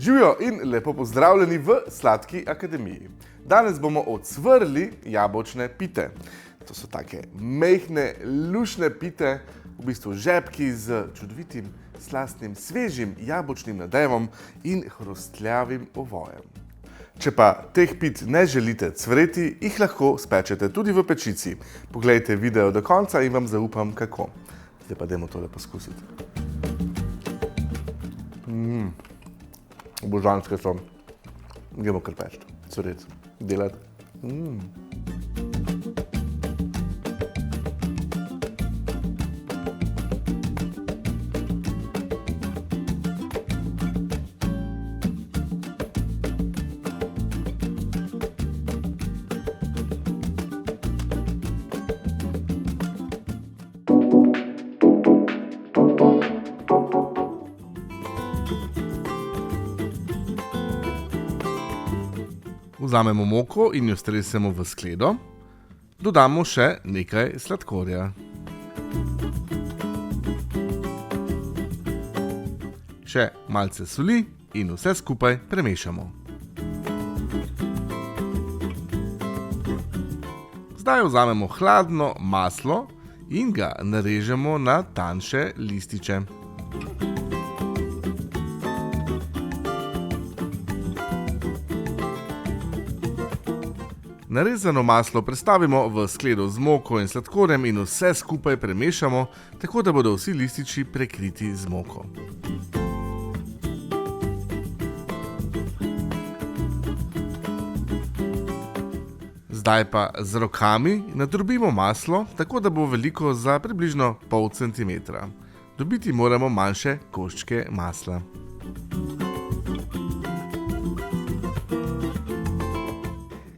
Živijo in lepo pozdravljeni v Sladki akademiji. Danes bomo ocvrli jabolčne pite. To so take majhne, lušne pite, v bistvu žepki z čudovitim, slastnim, svežim jabolčnim nadevom in hrustljavim ovojem. Če pa teh pit ne želite cvreti, jih lahko spečete tudi v pečici. Poglejte video do konca in vam zaupam, kako. Zdaj pa dajmo tole poskusiti. Božanske so. Gremo kar peči, cvreti, delati. Vzamemo moko in jo stresemo v skledo. Dodamo še nekaj sladkorja. Še malce soli in vse skupaj premešamo. Zdaj vzamemo hladno maslo in ga narežemo na tanjše lističe. Narezano maslo prestavimo v skledo z moko in sladkorjem in vse skupaj premešamo, tako da bodo vsi lističi prekriti z moko. Zdaj pa z rokami nadrobimo maslo, tako da bo veliko za približno pol centimetra. Dobiti moramo manjše koščke masla.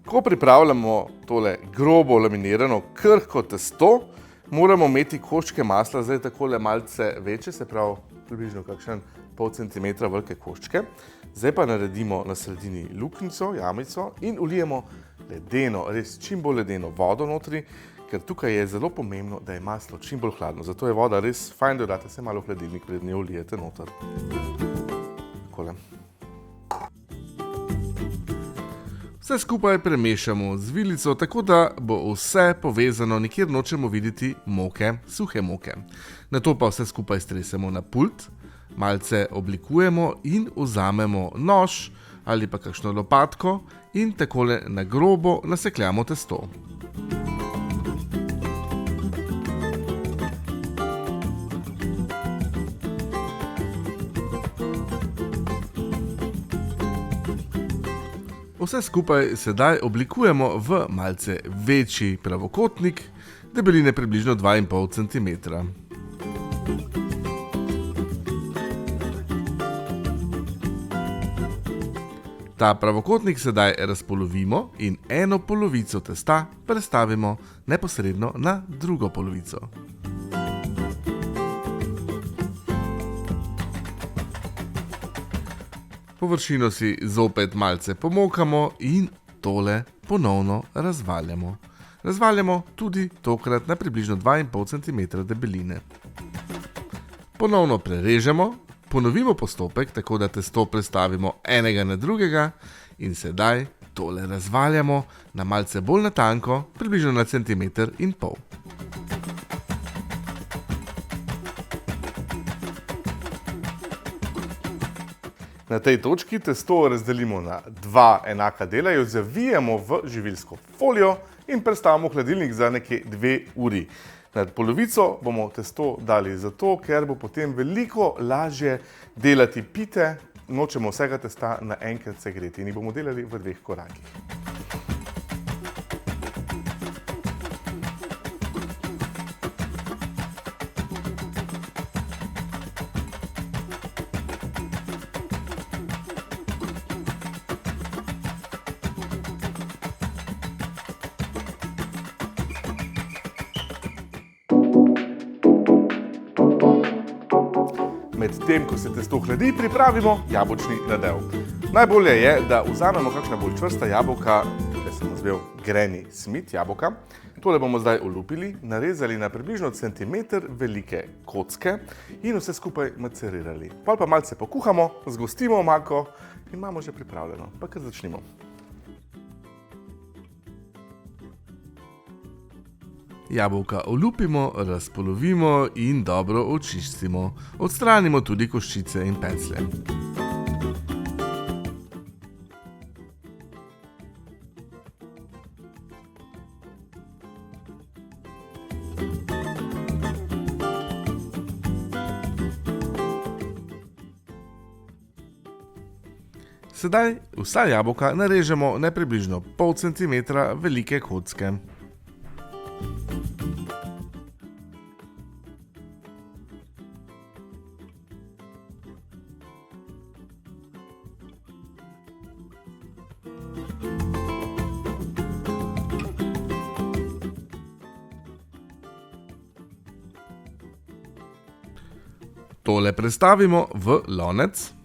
Ko pripravljamo tole grobo laminirano krhko testo, moramo imeti koščke masla zdaj takole malce večje, se pravi približno kakšen pol centimetra velike koščke. Zdaj pa naredimo na sredini luknjico, jamico in vlijemo ledeno, res čim bolj ledeno vodo notri, ker tukaj je zelo pomembno, da je maslo čim bolj hladno. Zato je voda res fajn, da date se malo v hladilnik, preden jo vlijete noter. Takole. Vse skupaj premešamo z vilico, tako da bo vse povezano, nikjer nočemo videti moke, suhe moke. Nato pa vse skupaj stresemo na pult, malce oblikujemo in vzamemo nož ali pa kakšno lopatko in takole na grobo nasekljamo testo. Vse skupaj sedaj oblikujemo v malce večji pravokotnik, debeline približno 2,5 cm. Ta pravokotnik sedaj razpolovimo in eno polovico testa prestavimo neposredno na drugo polovico. Površino si zopet malce pomokamo in tole ponovno razvaljamo. Razvaljamo tudi tokrat na približno 2,5 cm debeline. Ponovno prerežemo, ponovimo postopek, tako da testo prestavimo enega na drugega in sedaj tole razvaljamo na malce bolj na tanko, približno na 1,5 cm. Na tej točki testo razdelimo na dva enaka dela, jo zavijemo v živilsko folijo in prestavimo v hladilnik za nekje 2 uri. Nad polovico bomo testo dali zato, ker bo potem veliko lažje delati pite, nočemo vsega testa naenkrat segreti in jih bomo delali v 2 korakih. Medtem, ko se testo hladi, pripravimo jabolčni nadev. Najbolje je, da vzamemo kakšna bolj čvrsta jabolka, tukaj sem nazval Granny Smith jabolka. Tole bomo zdaj olupili, narezali na približno centimeter velike kocke in vse skupaj macerirali. Pol pa malce pokuhamo, zgostimo omako in imamo že pripravljeno. Pa kar začnimo. Jabolka olupimo, razpolovimo in dobro očistimo. Odstranimo tudi koščice in peclje. Sedaj vsa jabolka narežemo na približno pol centimetra velike kocke. Tole prestavimo v lonec.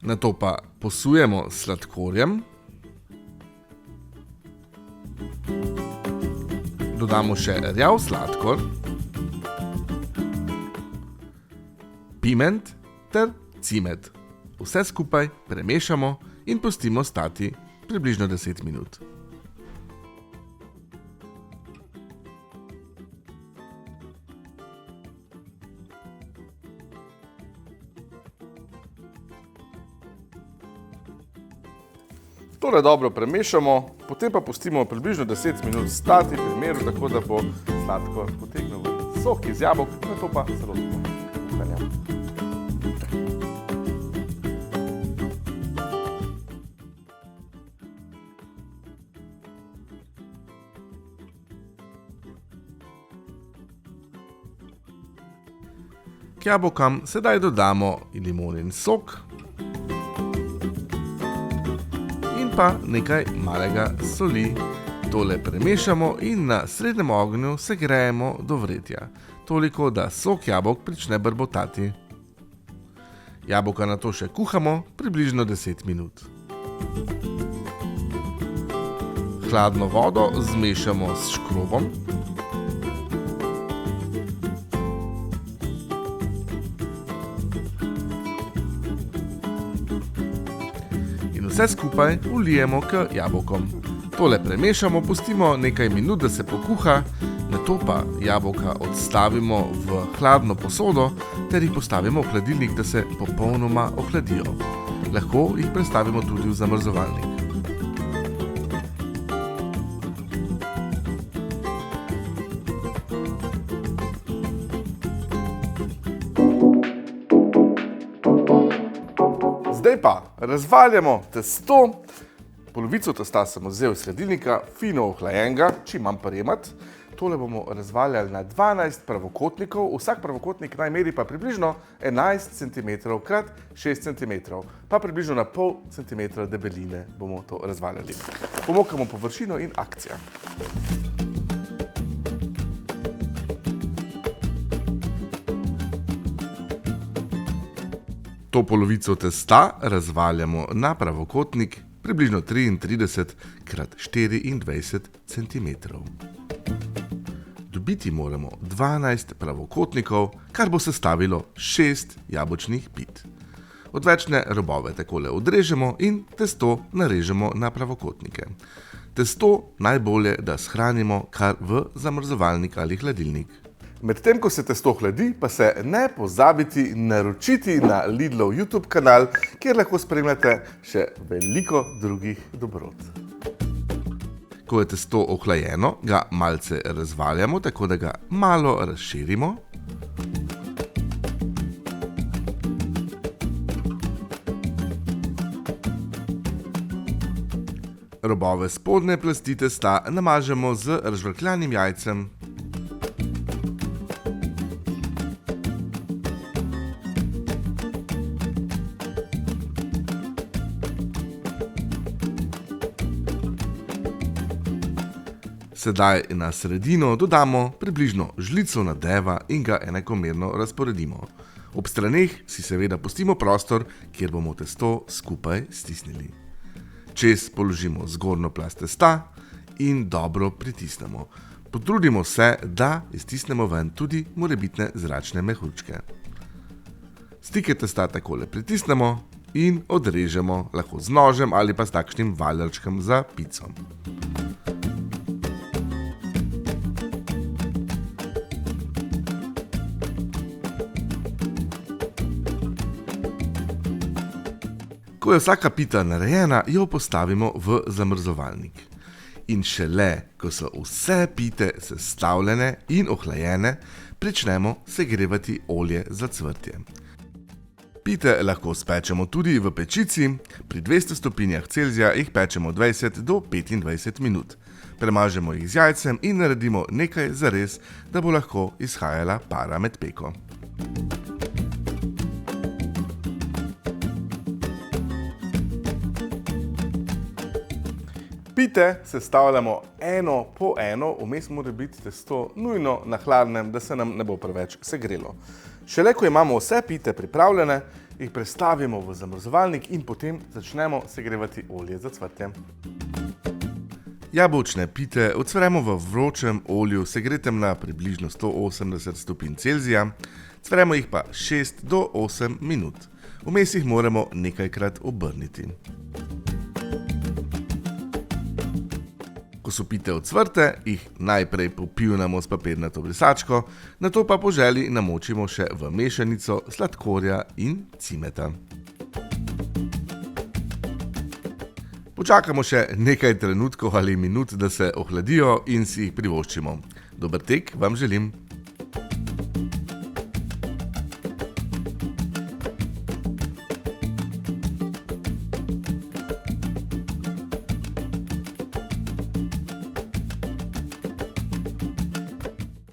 Nato pa posujemo s sladkorjem. Dodamo še rjav sladkor, piment ter cimet. Vse skupaj premešamo in pustimo stati približno 10 minut. Tole dobro premešamo, potem pa pustimo približno 10 minut stati pri miru, tako da bo sladkor potegnil sok iz jabolk, nato pa se lotimo kuhanja. K jabolkam sedaj dodamo limonin sok pa nekaj malega soli. Tole premešamo in na srednjem ognju segrejemo do vretja, toliko da sok jabolk prične brbotati. Jabolka nato še kuhamo približno 10 minut. Hladno vodo zmešamo s škrobom. Vse skupaj vlijemo k jabolkom. Tole premešamo, pustimo nekaj minut, da se pokuha, nato pa jabolka odstavimo v hladno posodo ter jih postavimo v hladilnik, da se popolnoma ohladijo. Lahko jih prestavimo tudi v zamrzovalnik. Zdaj pa razvaljamo testo. Polovico testa sem vzel iz hladilnika, fino ohlajenega, čim manj premat. Tole bomo razvaljali na 12 pravokotnikov, vsak pravokotnik naj meri pa približno 11 cm krat 6 cm, pa približno na pol centimetra debeline bomo to razvaljali. Pomokamo površino in akcija. To polovico testa razvaljamo na pravokotnik približno 33 krat 24 cm. Dobiti moramo 12 pravokotnikov, kar bo sestavilo 6 jabolčnih pit. Odvečne robove takole odrežemo in testo narežemo na pravokotnike. Testo najbolje, da shranimo kar v zamrzovalnik ali hladilnik. Medtem ko se testo hladi, pa se ne pozabiti naročiti na Lidlov YouTube kanal, kjer lahko spremljate še veliko drugih dobrot. Ko je testo ohlajeno, ga malce razvaljamo, tako da ga malo razširimo. Robove spodnje plasti testa namažemo z razžvrkljanim jajcem. Sedaj na sredino dodamo približno žlico nadeva in ga enakomerno razporedimo. Ob straneh si seveda pustimo prostor, kjer bomo testo skupaj stisnili. Čez položimo zgornjo plast testa in dobro pritisnemo. Potrudimo se, da iztisnemo ven tudi morebitne zračne mehurčke. Stike testa takole pritisnemo in odrežemo, lahko z nožem ali pa s takšnim valjačkom za pico. Ko je vsaka pita narejena, jo postavimo v zamrzovalnik. In šele, ko so vse pite sestavljene in ohlajene, pričnemo segrevati olje za cvrtje. Pite lahko spečemo tudi v pečici, pri 200 stopinjah Celzija jih pečemo 20 do 25 minut. Premažemo jih z jajcem in naredimo nekaj zares, da bo lahko izhajala para med peko. Pite sestavljamo eno po eno, vmes mora biti testo nujno na hladnem, da se nam ne bo preveč segrelo. Šele ko imamo vse pite pripravljene, jih prestavimo v zamrzovalnik in potem začnemo segrevati olje za cvrtje. Jabolčne pite ocvremo v vročem olju, segretem na približno 180 stopinj Celzija, cvremo jih pa 6 do 8 minut. Vmes jih moramo nekajkrat obrniti. Ko so pite ocvrte, jih najprej popivnamo s papirnato brisačko, nato pa po želji namočimo še v mešanico sladkorja in cimeta. Počakamo še nekaj trenutkov ali minut, da se ohladijo in si jih privoščimo. Dober tek vam želim!